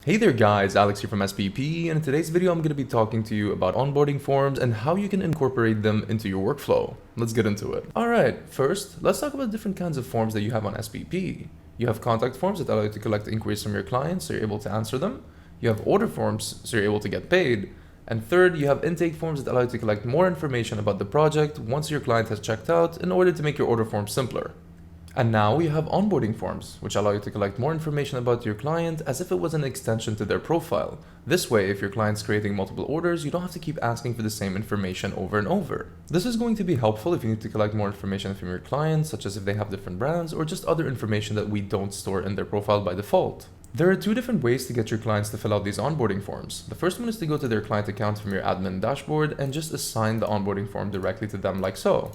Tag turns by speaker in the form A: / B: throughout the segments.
A: Hey there guys, Alex here from SPP, and in today's video I'm going to be talking to you about onboarding forms and how you can incorporate them into your workflow. Let's get into it. Alright, first, let's talk about different kinds of forms that you have on SPP. You have contact forms that allow you to collect inquiries from your clients so you're able to answer them. You have order forms so you're able to get paid. And third, you have intake forms that allow you to collect more information about the project once your client has checked out in order to make your order form simpler. And now we have onboarding forms, which allow you to collect more information about your client as if it was an extension to their profile. This way, if your client's creating multiple orders, you don't have to keep asking for the same information over and over. This is going to be helpful if you need to collect more information from your clients, such as if they have different brands or just other information that we don't store in their profile by default. There are two different ways to get your clients to fill out these onboarding forms. The first one is to go to their client account from your admin dashboard and just assign the onboarding form directly to them like so.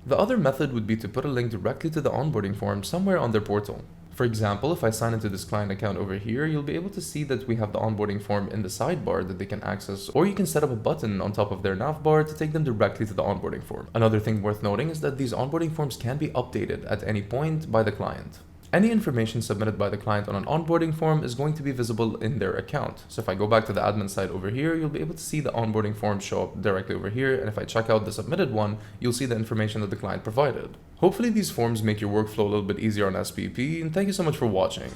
A: The other method would be to put a link directly to the onboarding form somewhere on their portal. For example, if I sign into this client account over here, you'll be able to see that we have the onboarding form in the sidebar that they can access, or you can set up a button on top of their navbar to take them directly to the onboarding form. Another thing worth noting is that these onboarding forms can be updated at any point by the client. Any information submitted by the client on an onboarding form is going to be visible in their account. So if I go back to the admin side over here, you'll be able to see the onboarding form show up directly over here. And if I check out the submitted one, you'll see the information that the client provided. Hopefully these forms make your workflow a little bit easier on SPP, and thank you so much for watching.